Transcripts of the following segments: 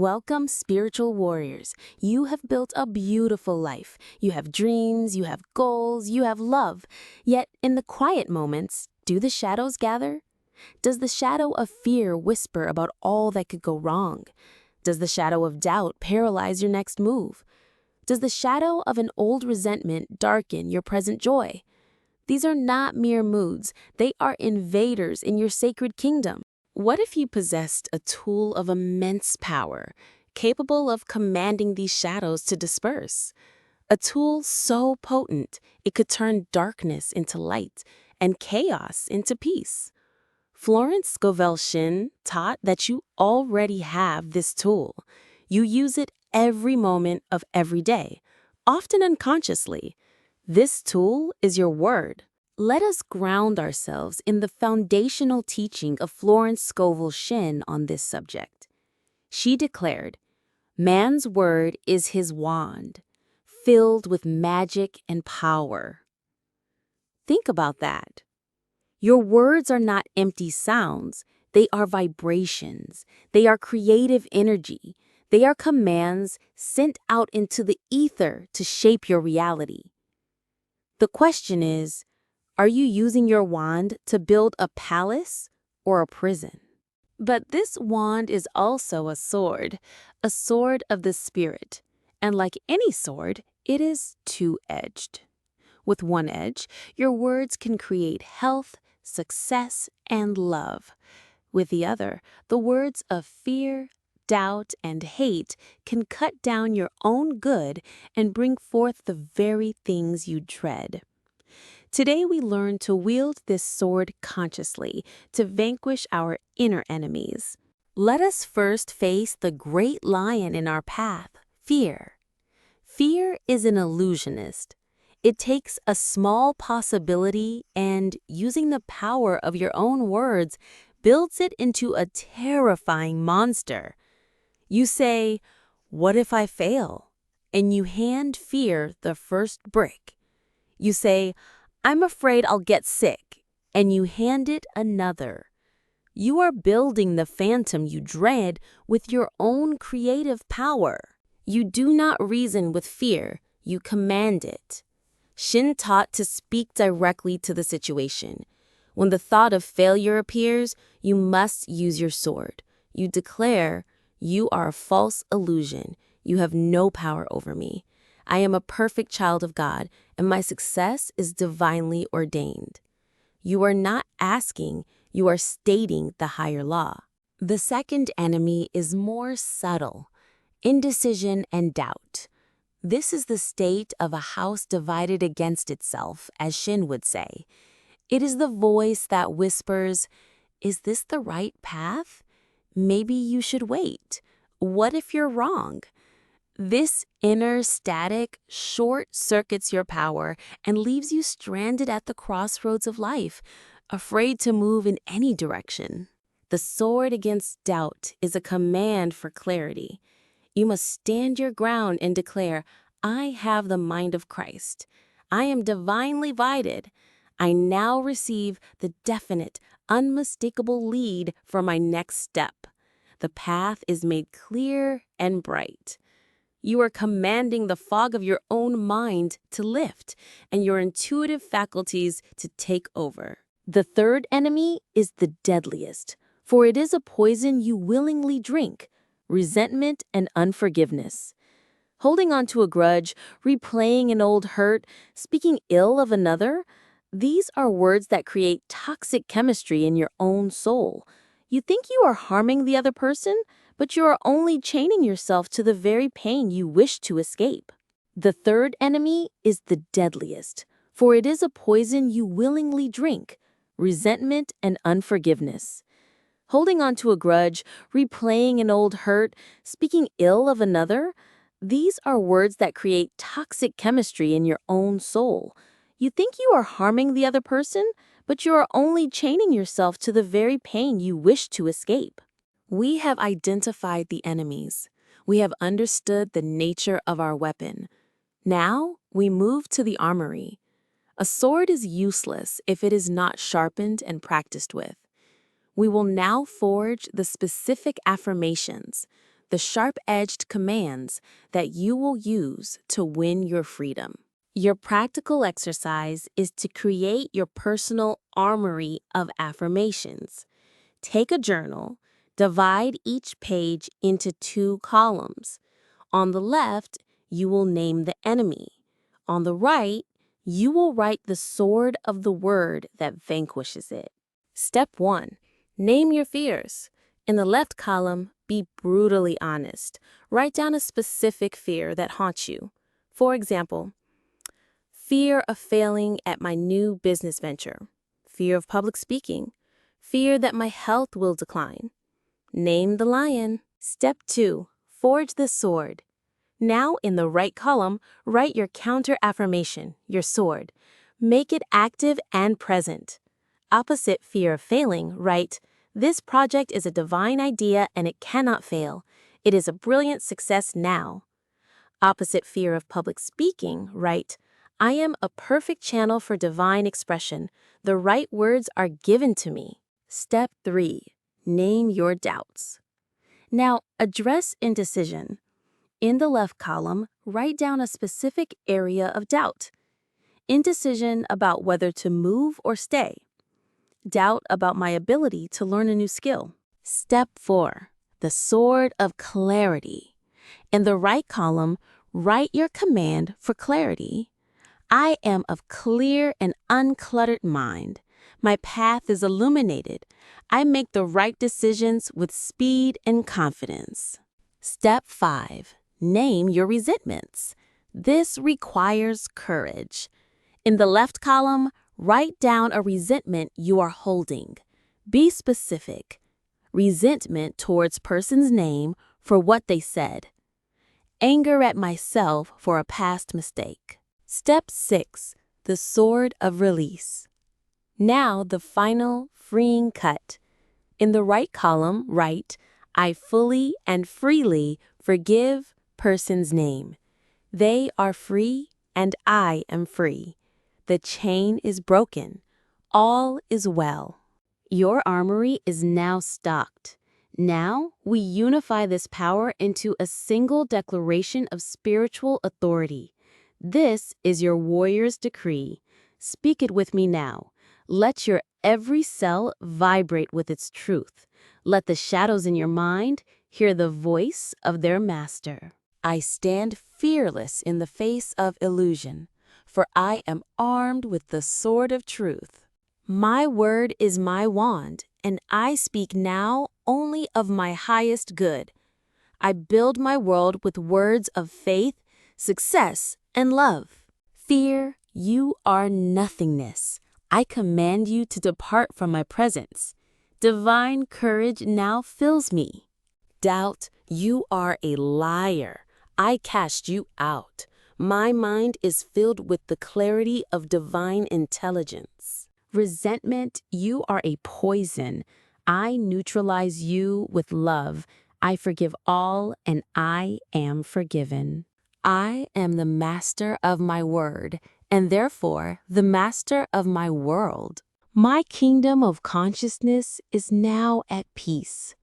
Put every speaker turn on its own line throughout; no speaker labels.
Welcome, spiritual warriors. You have built a beautiful life. You have dreams, you have goals, you have love. Yet, in the quiet moments, do the shadows gather? Does the shadow of fear whisper about all that could go wrong? Does the shadow of doubt paralyze your next move? Does the shadow of an old resentment darken your present joy? These are not mere moods. They are invaders in your sacred kingdom. What if you possessed a tool of immense power, capable of commanding these shadows to disperse? A tool so potent it could turn darkness into light and chaos into peace. Florence Scovel Shinn taught that you already have this tool. You use it every moment of every day, often unconsciously. This tool is your word. Let us ground ourselves in the foundational teaching of Florence Scovel Shinn on this subject. She declared, "Man's word is his wand, filled with magic and power." Think about that. Your words are not empty sounds. They are vibrations. They are creative energy. They are commands sent out into the ether to shape your reality. The question is, are you using your wand to build a palace or a prison? But this wand is also a sword of the spirit. And like any sword, it is two-edged. With one edge, your words can create health, success, and love. With the other, the words of fear, doubt, and hate can cut down your own good and bring forth the very things you dread. Today we learn to wield this sword consciously to vanquish our inner enemies. Let us first face the great lion in our path, fear. Fear is an illusionist. It takes a small possibility and, using the power of your own words, builds it into a terrifying monster. You say, "What if I fail?" And you hand fear the first brick. You say, "I'm afraid I'll get sick," and you hand it another. You are building the phantom you dread with your own creative power. You do not reason with fear, you command it. Shinn taught to speak directly to the situation. When the thought of failure appears, you must use your sword. You declare, "You are a false illusion. You have no power over me. I am a perfect child of God, and my success is divinely ordained." You are not asking, you are stating the higher law. The second enemy is more subtle: indecision and doubt. This is the state of a house divided against itself, as Shinn would say. It is the voice that whispers, "Is this the right path? Maybe you should wait. What if you're wrong?" This inner static short-circuits your power and leaves you stranded at the crossroads of life, afraid to move in any direction. The sword against doubt is a command for clarity. You must stand your ground and declare, "I have the mind of Christ. I am divinely guided. I now receive the definite, unmistakable lead for my next step. The path is made clear and bright." You are commanding the fog of your own mind to lift and your intuitive faculties to take over. The third enemy is the deadliest, for it is a poison you willingly drink: resentment and unforgiveness. Holding on to a grudge, replaying an old hurt, speaking ill of another, these are words that create toxic chemistry in your own soul. You think you are harming the other person, but you are only chaining yourself to the very pain you wish to escape. The third enemy is the deadliest, for it is a poison you willingly drink: resentment and unforgiveness. Holding on to a grudge, replaying an old hurt, speaking ill of another, these are words that create toxic chemistry in your own soul. You think you are harming the other person, but you are only chaining yourself to the very pain you wish to escape. We have identified the enemies. We have understood the nature of our weapon. Now we move to the armory. A sword is useless if it is not sharpened and practiced with. We will now forge the specific affirmations, the sharp-edged commands that you will use to win your freedom. Your practical exercise is to create your personal armory of affirmations. Take a journal, divide each page into 2 columns. On the left, you will name the enemy. On the right, you will write the sword of the word that vanquishes it. Step 1. Name your fears. In the left column, be brutally honest. Write down a specific fear that haunts you. For example, fear of failing at my new business venture, fear of public speaking, fear that my health will decline. Name the lion. Step 2. Forge the sword. Now, in the right column, write your counter affirmation, your sword. Make it active and present. Opposite fear of failing, write, "This project is a divine idea and it cannot fail. It is a brilliant success now." Opposite fear of public speaking, write, "I am a perfect channel for divine expression. The right words are given to me." Step 3. Name your doubts. Now, address indecision. In the left column, write down a specific area of doubt. Indecision about whether to move or stay. Doubt about my ability to learn a new skill. Step 4. The sword of clarity. In the right column, write your command for clarity. I am of clear and uncluttered mind. My path is illuminated. I make the right decisions with speed and confidence. Step 5. Name your resentments. This requires courage. In the left column, write down a resentment you are holding. Be specific. Resentment towards person's name for what they said. Anger at myself for a past mistake. Step 6. The sword of release. Now the final freeing cut. In the right column, write, I fully and freely forgive person's name. They are free and I am free. The chain is broken. All is well. Your armory is now stocked. Now we unify this power into a single declaration of spiritual authority. This is your warrior's decree. Speak it with me now. Let your every cell vibrate with its truth. Let the shadows in your mind hear the voice of their master. I stand fearless in the face of illusion, for I am armed with the sword of truth. My word is my wand, and I speak now only of my highest good. I build my world with words of faith, success, and love. Fear, you are nothingness. I command you to depart from my presence. Divine courage now fills me. Doubt, you are a liar. I cast you out. My mind is filled with the clarity of divine intelligence. Resentment, you are a poison. I neutralize you with love. I forgive all, and I am forgiven. I am the master of my word, and therefore the master of my world. My kingdom of consciousness is now at peace.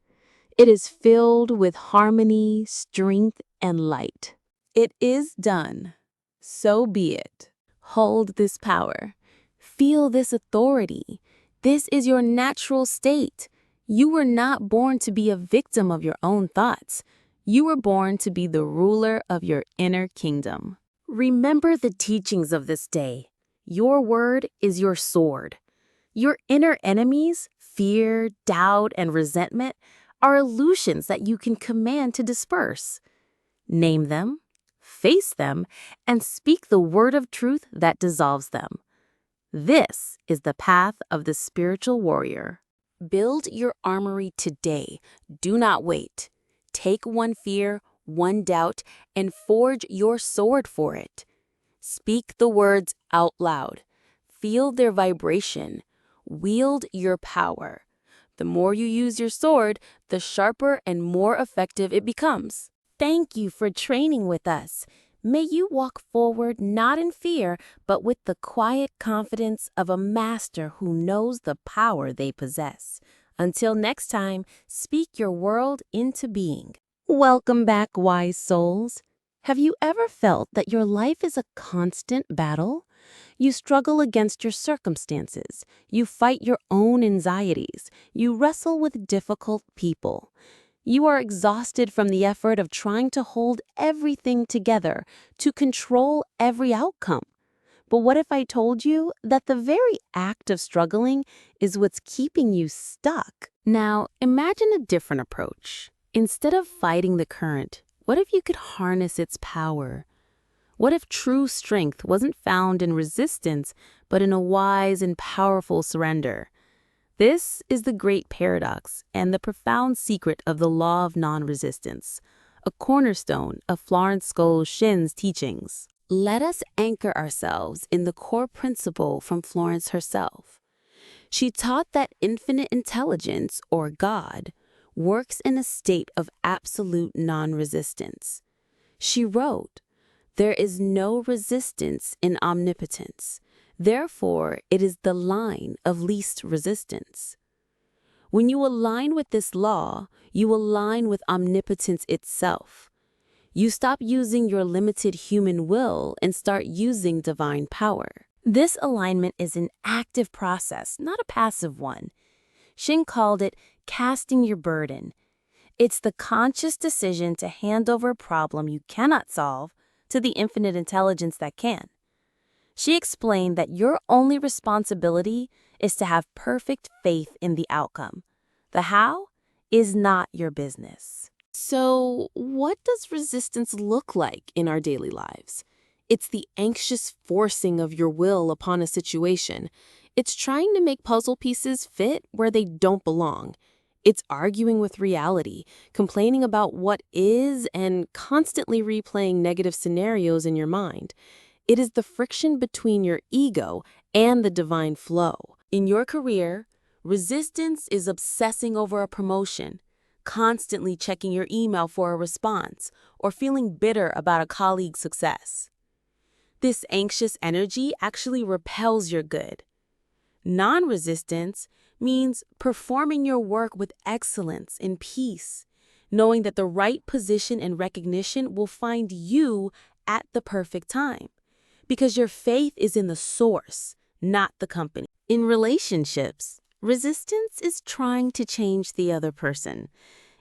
It is filled with harmony, strength, and light. It is done. So be it. Hold this power. Feel this authority. This is your natural state. You were not born to be a victim of your own thoughts. You were born to be the ruler of your inner kingdom. Remember the teachings of this day. Your word is your sword. Your inner enemies, fear, doubt, and resentment, are illusions that you can command to disperse. Name them, face them, and speak the word of truth that dissolves them. This is the path of the spiritual warrior. Build your armory today. Do not wait. Take one fear, one doubt, and forge your sword for it. Speak the words out loud. Feel their vibration. Wield your power. The more you use your sword, the sharper and more effective it becomes. Thank you for training with us. May you walk forward not in fear, but with the quiet confidence of a master who knows the power they possess. Until next time, speak your world into being. Welcome back, wise souls. Have you ever felt that your life is a constant battle? You struggle against your circumstances, you fight your own anxieties, you wrestle with difficult people. You are exhausted from the effort of trying to hold everything together, to control every outcome. But what if I told you that the very act of struggling is what's keeping you stuck? Now, imagine a different approach. Instead of fighting the current, what if you could harness its power? What if true strength wasn't found in resistance, but in a wise and powerful surrender? This is the great paradox and the profound secret of the law of non-resistance, a cornerstone of Florence Scovel Shinn's teachings. Let us anchor ourselves in the core principle from Florence herself. She taught that infinite intelligence, or God, works in a state of absolute non-resistance. She wrote, "There is no resistance in omnipotence. Therefore, it is the line of least resistance." When you align with this law, you align with omnipotence itself. You stop using your limited human will and start using divine power. This alignment is an active process, not a passive one. Shinn called it casting your burden. It's the conscious decision to hand over a problem you cannot solve to the infinite intelligence that can. She explained that your only responsibility is to have perfect faith in the outcome. The how is not your business. So, what does resistance look like in our daily lives? It's the anxious forcing of your will upon a situation. It's trying to make puzzle pieces fit where they don't belong. It's arguing with reality, complaining about what is, and constantly replaying negative scenarios in your mind. It is the friction between your ego and the divine flow. In your career, resistance is obsessing over a promotion, constantly checking your email for a response, or feeling bitter about a colleague's success. This anxious energy actually repels your good. Non-resistance means performing your work with excellence and peace, knowing that the right position and recognition will find you at the perfect time, because your faith is in the source, not the company. In relationships, resistance is trying to change the other person.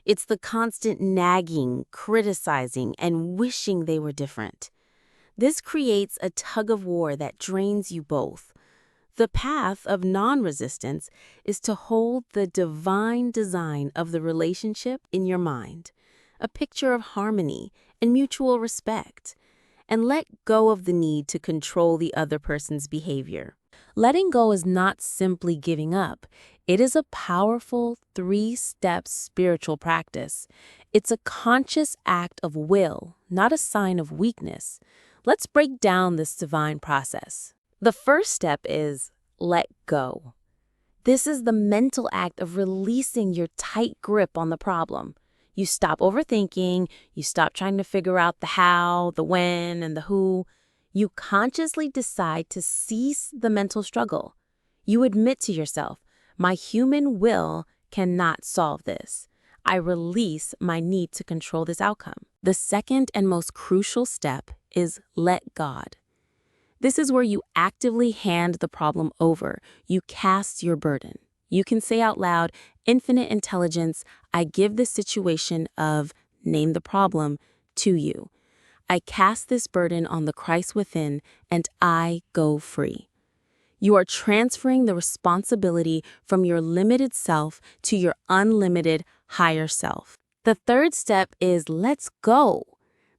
It's the constant nagging, criticizing, and wishing they were different. This creates a tug of war that drains you both. The path of non-resistance is to hold the divine design of the relationship in your mind, a picture of harmony and mutual respect, and let go of the need to control the other person's behavior. Letting go is not simply giving up. It is a powerful 3-step spiritual practice. It's a conscious act of will, not a sign of weakness. Let's break down this divine process. The first step is let go. This is the mental act of releasing your tight grip on the problem. You stop overthinking, you stop trying to figure out the how, the when, and the who. You consciously decide to cease the mental struggle. You admit to yourself, my human will cannot solve this. I release my need to control this outcome. The second and most crucial step is let God. This is where you actively hand the problem over. You cast your burden. You can say out loud, infinite intelligence, I give this situation of, name the problem, to you. I cast this burden on the Christ within, and I go free. You are transferring the responsibility from your limited self to your unlimited higher self. The third step is let's go.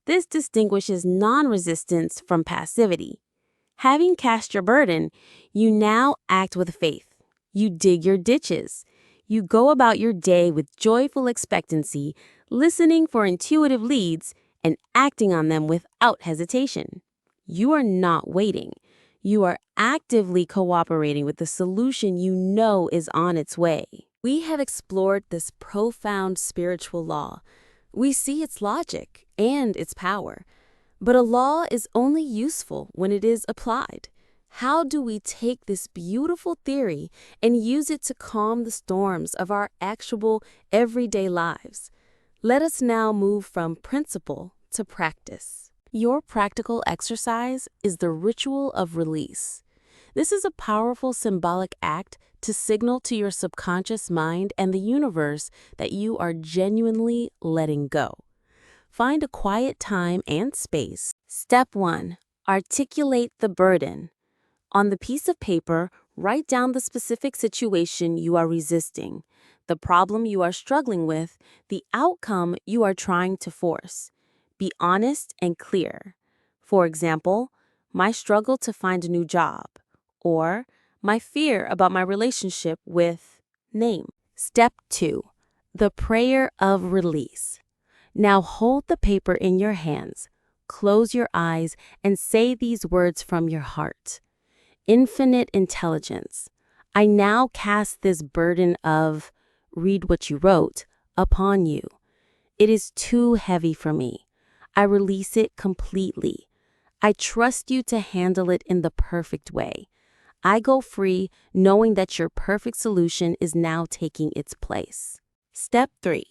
This distinguishes non-resistance from passivity. Having cast your burden, you now act with faith. You dig your ditches. You go about your day with joyful expectancy, listening for intuitive leads, and acting on them without hesitation. You are not waiting. You are actively cooperating with the solution you know is on its way. We have explored this profound spiritual law. We see its logic and its power. But a law is only useful when it is applied. How do we take this beautiful theory and use it to calm the storms of our actual everyday lives? Let us now move from principle to practice. Your practical exercise is the ritual of release. This is a powerful symbolic act to signal to your subconscious mind and the universe that you are genuinely letting go. Find a quiet time and space. Step 1. Articulate the burden. On the piece of paper, write down the specific situation you are resisting, the problem you are struggling with, the outcome you are trying to force. Be honest and clear. For example, my struggle to find a new job, or my fear about my relationship with name. Step 2. The prayer of release. Now hold the paper in your hands, close your eyes, and say these words from your heart. Infinite intelligence, I now cast this burden of, read what you wrote, upon you. It is too heavy for me. I release it completely. I trust you to handle it in the perfect way. I go free knowing that your perfect solution is now taking its place. Step 3.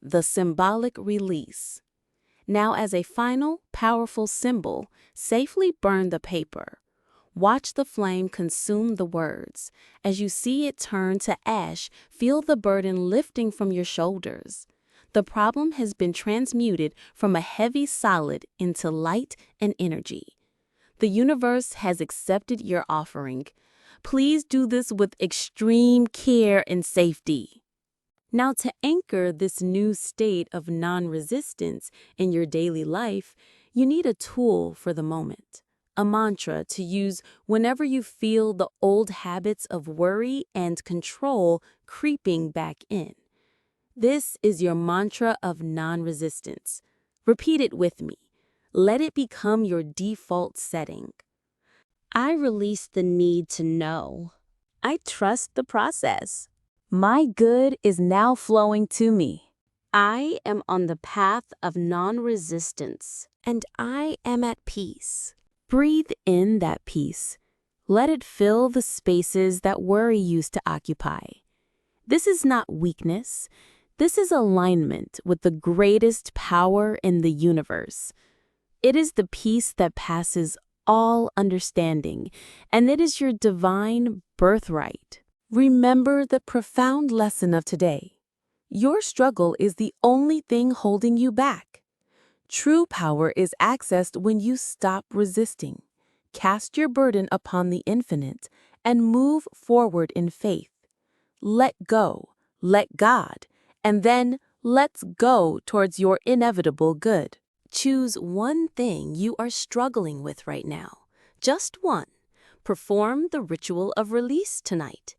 The symbolic release. Now, as a final, powerful symbol, safely burn the paper. Watch the flame consume the words. As you see it turn to ash, feel the burden lifting from your shoulders. The problem has been transmuted from a heavy solid into light and energy. The universe has accepted your offering. Please do this with extreme care and safety. Now, to anchor this new state of non-resistance in your daily life, you need a tool for the moment, a mantra to use whenever you feel the old habits of worry and control creeping back in. This is your mantra of non-resistance. Repeat it with me. Let it become your default setting. I release the need to know. I trust the process. My good is now flowing to me. I am on the path of non-resistance, and I am at peace. Breathe in that peace. Let it fill the spaces that worry used to occupy. This is not weakness. This is alignment with the greatest power in the universe. It is the peace that passes all understanding, and it is your divine birthright. Remember the profound lesson of today. Your struggle is the only thing holding you back. True power is accessed when you stop resisting. Cast your burden upon the infinite and move forward in faith. Let go, let God, and then let's go towards your inevitable good. Choose one thing you are struggling with right now. Just one. Perform the ritual of release tonight.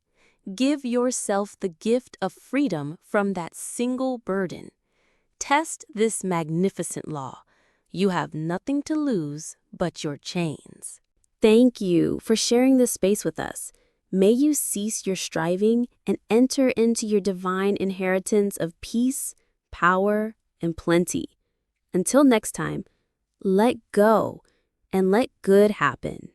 Give yourself the gift of freedom from that single burden. Test this magnificent law. You have nothing to lose but your chains. Thank you for sharing this space with us. May you cease your striving and enter into your divine inheritance of peace, power, and plenty. Until next time, let go and let good happen.